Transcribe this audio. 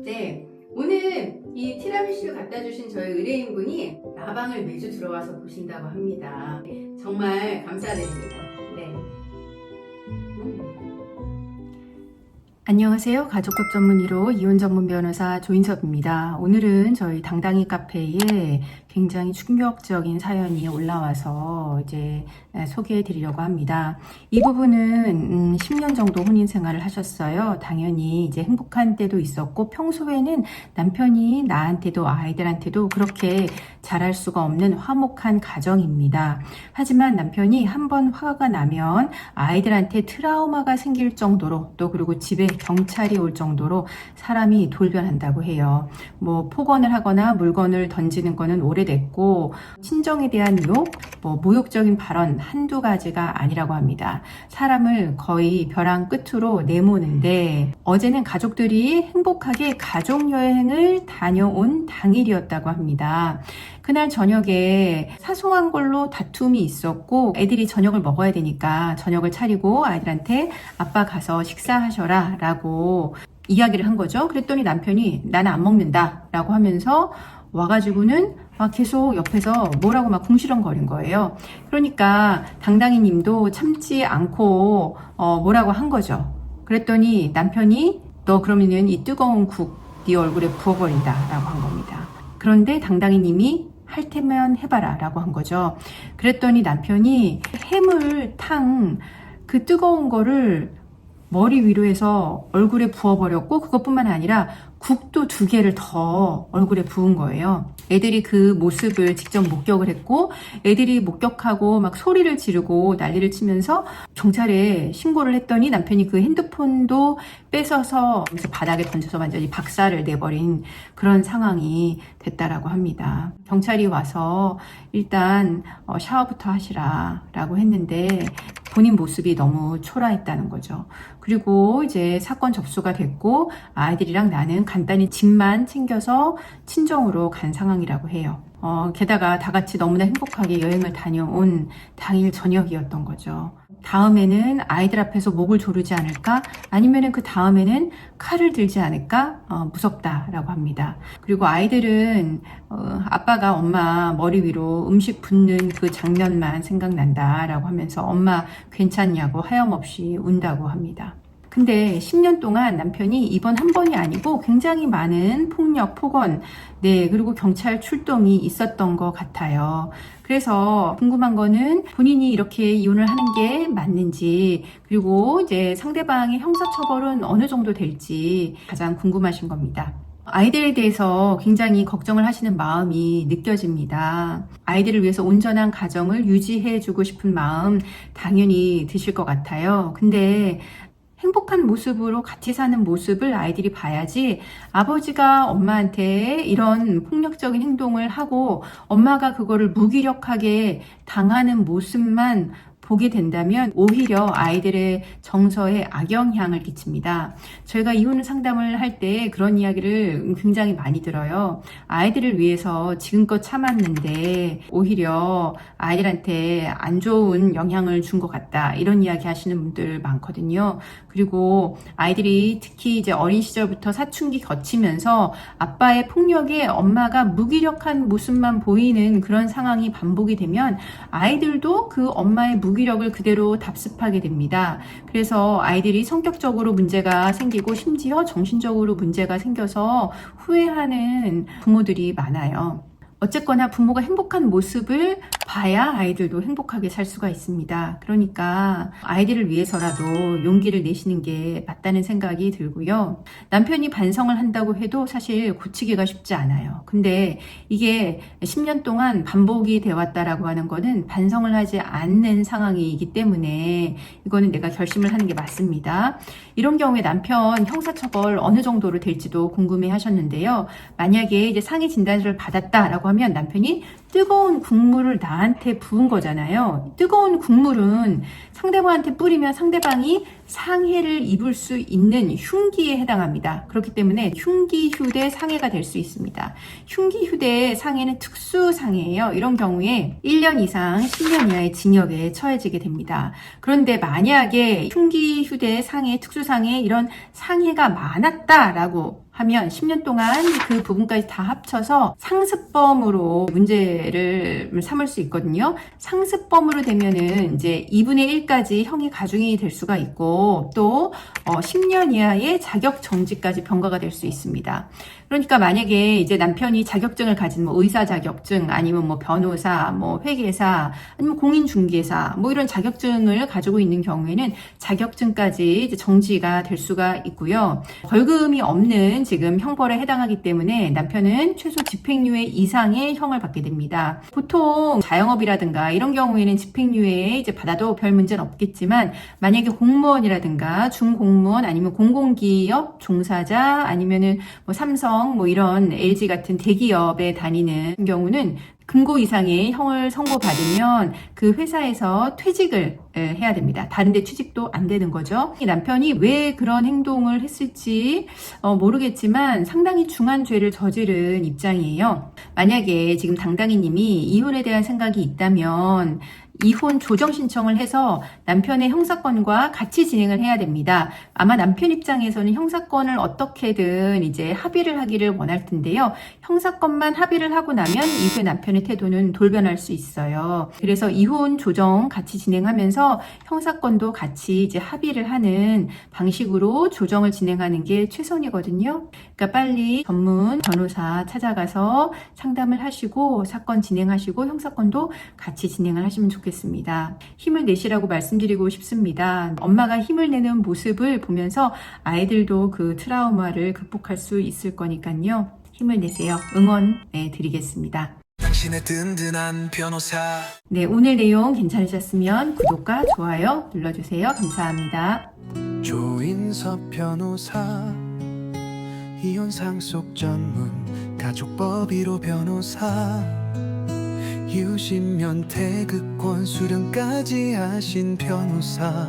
네, 오늘 이 티라미슈를 갖다 주신 저희 의뢰인분이 라방을 매주 들어와서 보신다고 합니다. 정말 감사드립니다. 네. 안녕하세요. 가족법 전문 1호 이혼 전문 변호사 조인섭입니다. 오늘은 저희 당당히 카페에 굉장히 충격적인 사연이 올라와서 이제 소개해 드리려고 합니다. 이 부분은 10년 정도 혼인 생활을 하셨어요. 당연히 이제 행복한 때도 있었고 평소에는 남편이 나한테도 아이들한테도 그렇게 잘할 수가 없는 화목한 가정입니다. 하지만 남편이 한번 화가 나면 아이들한테 트라우마가 생길 정도로 또 그리고 집에 경찰이 올 정도로 사람이 돌변한다고 해요. 뭐 폭언을 하거나 물건을 던지는 거는 오래됐고 친정에 대한 욕, 모욕적인 발언 한두 가지가 아니라고 합니다. 사람을 거의 벼랑 끝으로 내모는데 어제는 가족들이 행복하게 가족여행을 다녀온 당일이었다고 합니다. 그날 저녁에 사소한 걸로 다툼이 있었고 애들이 저녁을 먹어야 되니까 저녁을 차리고 아이들한테 아빠 가서 식사하셔라 라고 이야기를 한 거죠. 그랬더니 남편이 나는 안 먹는다 라고 하면서 와가지고는 계속 옆에서 뭐라고 막 궁시렁거린 거예요. 그러니까 당당히 님도 참지 않고 뭐라고 한 거죠. 그랬더니 남편이 너 그러면은 이 뜨거운 국 네 얼굴에 부어버린다 라고 한 겁니다. 그런데 당당히 님이 할 테면 해봐라 라고 한 거죠. 그랬더니 남편이 해물탕 그 뜨거운 거를 머리 위로 해서 얼굴에 부어버렸고 그것뿐만 아니라 국도 2개를 더 얼굴에 부은 거예요. 애들이 그 모습을 직접 목격을 했고 애들이 목격하고 막 소리를 지르고 난리를 치면서 경찰에 신고를 했더니 남편이 그 핸드폰도 뺏어서 바닥에 던져서 완전히 박살을 내버린 그런 상황이 됐다라고 합니다. 경찰이 와서 일단 샤워부터 하시라 라고 했는데 본인 모습이 너무 초라했다는 거죠. 그리고 이제 사건 접수가 됐고 아이들이랑 나는 간단히 짐만 챙겨서 친정으로 간 상황이라고 해요. 게다가 다 같이 너무나 행복하게 여행을 다녀온 당일 저녁이었던 거죠. 다음에는 아이들 앞에서 목을 조르지 않을까? 아니면은 그 다음에는 칼을 들지 않을까? 무섭다라고 합니다. 그리고 아이들은 아빠가 엄마 머리 위로 음식 붓는 그 장면만 생각난다라고 하면서 엄마 괜찮냐고 하염없이 운다고 합니다. 근데 10년 동안 남편이 이번 한 번이 아니고 굉장히 많은 폭력, 폭언, 그리고 경찰 출동이 있었던 것 같아요. 그래서 궁금한 거는 본인이 이렇게 이혼을 하는 게 맞는지, 그리고 이제 상대방의 형사처벌은 어느 정도 될지 가장 궁금하신 겁니다. 아이들에 대해서 굉장히 걱정을 하시는 마음이 느껴집니다. 아이들을 위해서 온전한 가정을 유지해주고 싶은 마음 당연히 드실 것 같아요. 근데 행복한 모습으로 같이 사는 모습을 아이들이 봐야지 아버지가 엄마한테 이런 폭력적인 행동을 하고 엄마가 그거를 무기력하게 당하는 모습만 보게 된다면 오히려 아이들의 정서에 악영향을 끼칩니다. 저희가 이혼 상담을 할 때 그런 이야기를 굉장히 많이 들어요. 아이들을 위해서 지금껏 참았는데 오히려 아이들한테 안 좋은 영향을 준 것 같다. 이런 이야기 하시는 분들 많거든요. 그리고 아이들이 특히 이제 어린 시절부터 사춘기 거치면서 아빠의 폭력에 엄마가 무기력한 모습만 보이는 그런 상황이 반복이 되면 아이들도 그 엄마의 무기력을 그대로 답습하게 됩니다. 그래서 아이들이 성격적으로 문제가 생기고 심지어 정신적으로 문제가 생겨서 후회하는 부모들이 많아요. 어쨌거나 부모가 행복한 모습을 봐야 아이들도 행복하게 살 수가 있습니다. 그러니까 아이들을 위해서라도 용기를 내시는 게 맞다는 생각이 들고요. 남편이 반성을 한다고 해도 사실 고치기가 쉽지 않아요. 근데 이게 10년 동안 반복이 되었다라고 하는 거는 반성을 하지 않는 상황이기 때문에 이거는 내가 결심을 하는 게 맞습니다. 이런 경우에 남편 형사처벌 어느 정도로 될지도 궁금해 하셨는데요. 만약에 이제 상해 진단서를 받았다라고 하면 남편이 뜨거운 국물을 나한테 부은 거잖아요. 뜨거운 국물은 상대방한테 뿌리면 상대방이 상해를 입을 수 있는 흉기에 해당합니다. 그렇기 때문에 흉기휴대 상해가 될 수 있습니다. 흉기휴대 상해는 특수상해예요. 이런 경우에 1년 이상 10년 이하의 징역에 처해지게 됩니다. 그런데 만약에 흉기휴대 상해, 특수상해 이런 상해가 많았다라고 하면 10년 동안 그 부분까지 다 합쳐서 상습범으로 문제를 삼을 수 있거든요. 상습범으로 되면은 이제 2분의 1까지 형이 가중이 될 수가 있고 또 10년 이하의 자격 정지까지 병가가 될 수 있습니다. 그러니까 만약에 이제 남편이 자격증을 가진 뭐 의사 자격증 아니면 뭐 변호사, 뭐 회계사 아니면 공인중개사 뭐 이런 자격증을 가지고 있는 경우에는 자격증까지 이제 정지가 될 수가 있고요. 벌금이 없는 지금 형벌에 해당하기 때문에 남편은 최소 집행유예 이상의 형을 받게 됩니다. 보통 자영업이라든가 이런 경우에는 집행유예 이제 받아도 별 문제는 없겠지만 만약에 공무원이라든가 중공무원 아니면 공공기업 종사자 아니면은 뭐 삼성 뭐 이런 LG 같은 대기업에 다니는 경우는 금고 이상의 형을 선고받으면 그 회사에서 퇴직을 해야 됩니다. 다른 데 취직도 안 되는 거죠. 이 남편이 왜 그런 행동을 했을지 모르겠지만 상당히 중한 죄를 저지른 입장이에요. 만약에 지금 당당이님이 이혼에 대한 생각이 있다면 이혼 조정 신청을 해서 남편의 형사건과 같이 진행을 해야 됩니다. 아마 남편 입장에서는 형사건을 어떻게든 이제 합의를 하기를 원할 텐데요. 형사건만 합의를 하고 나면 이후에 남편의 태도는 돌변할 수 있어요. 그래서 이혼 조정 같이 진행하면서 형사건도 같이 이제 합의를 하는 방식으로 조정을 진행하는 게 최선이거든요. 그러니까 빨리 전문 변호사 찾아가서 상담을 하시고 사건 진행하시고 형사건도 같이 진행을 하시면 좋겠습니다. 힘을 내시라고 말씀드리고 싶습니다. 엄마가 힘을 내는 모습을 보면서 아이들도 그 트라우마를 극복할 수 있을 거니까요. 힘을 내세요. 응원 드리겠습니다. 당신의 든든한 변호사. 네, 오늘 내용 괜찮으셨으면 구독과 좋아요 눌러주세요. 감사합니다. 조인섭 변호사, 이혼 상속 전문 가족법 1호 변호사, 이웃이면 태극권 수령까지 하신 변호사.